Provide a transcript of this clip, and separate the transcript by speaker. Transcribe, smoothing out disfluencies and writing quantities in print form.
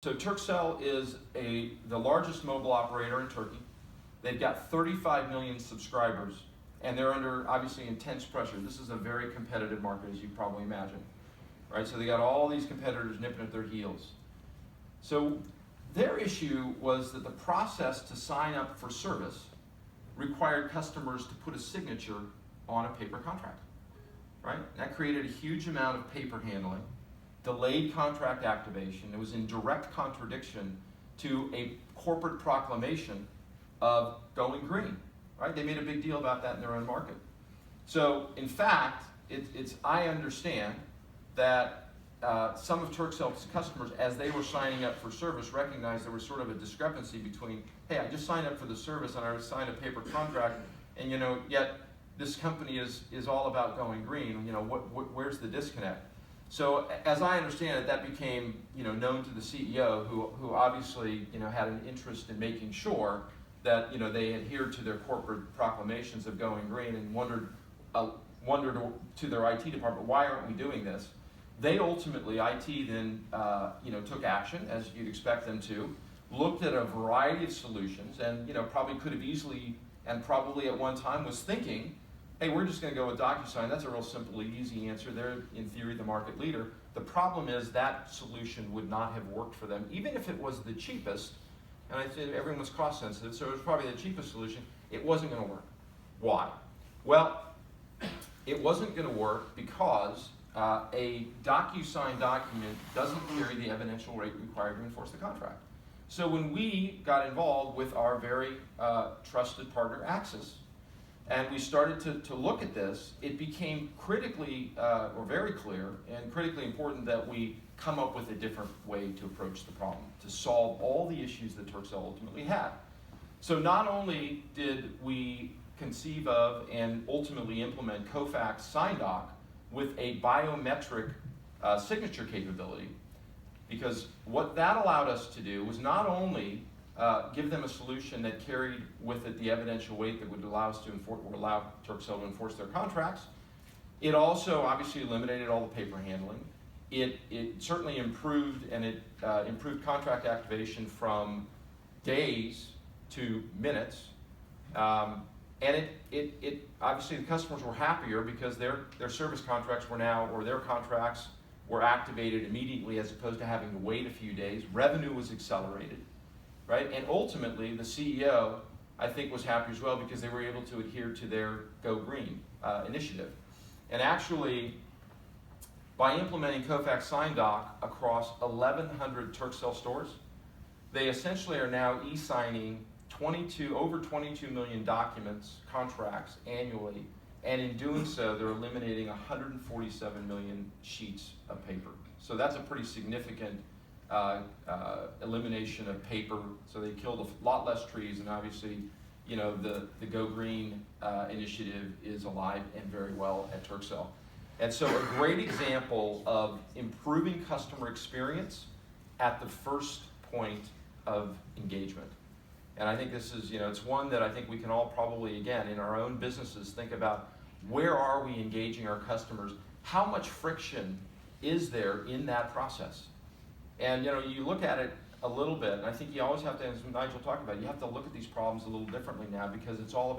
Speaker 1: So TURKCELL is the largest mobile operator in Turkey. They've got 35 million subscribers, and they're under obviously intense pressure. This is a very competitive market, as you probably imagine, right? So they got all these competitors nipping at their heels. So their issue was that the process to sign up for service required customers to put a signature on a paper contract, right? That created a huge amount of paper handling, delayed contract activation. It was in direct contradiction to a corporate proclamation of going green, right? They made a big deal about that in their own market. So in fact, I understand that some of TURKCELL's customers, as they were signing up for service, recognized there was sort of a discrepancy between, hey, I just signed up for the service and I signed a paper contract, and yet this company is all about going green. Where's the disconnect? So as I understand it, that became known to the CEO, who obviously had an interest in making sure that they adhered to their corporate proclamations of going green, and wondered to their IT department, why aren't we doing this? They ultimately, IT then took action, as you'd expect them to, looked at a variety of solutions, and probably could have easily, and probably at one time was thinking, hey, we're just going to go with DocuSign. That's a real simple, easy answer. They're, in theory, the market leader. The problem is that solution would not have worked for them, even if it was the cheapest. And I said everyone was cost sensitive, so it was probably the cheapest solution. It wasn't going to work. Why? Well, it wasn't going to work because a DocuSign document doesn't carry the evidential rate required to enforce the contract. So when we got involved with our very trusted partner, AKSİS, and we started to look at this, it became critically, or very clear, and critically important that we come up with a different way to approach the problem, to solve all the issues that TURKCELL ultimately had. So not only did we conceive of and ultimately implement Kofax SignDoc with a biometric signature capability, because what that allowed us to do was not only give them a solution that carried with it the evidential weight that would allow us to allow TURKCELL to enforce their contracts. It also obviously eliminated all the paper handling. It certainly improved, and it improved contract activation from days to minutes. And it obviously the customers were happier because their service contracts were now, or their contracts were activated immediately as opposed to having to wait a few days. Revenue was accelerated. Right? And ultimately, the CEO, I think, was happy as well because they were able to adhere to their Go Green initiative. And actually, by implementing Kofax SignDoc across 1,100 TURKCELL stores, they essentially are now e-signing over 22 million documents, contracts annually, and in doing so, they're eliminating 147 million sheets of paper. So that's a pretty significant elimination of paper, so they killed a lot less trees, and obviously, the Go Green initiative is alive and very well at TURKCELL. And so a great example of improving customer experience at the first point of engagement. And I think this is, it's one that I think we can all probably, again, in our own businesses, think about where are we engaging our customers? How much friction is there in that process? And you look at it a little bit, and I think you always have to, as Nigel talked about, you have to look at these problems a little differently now because it's all about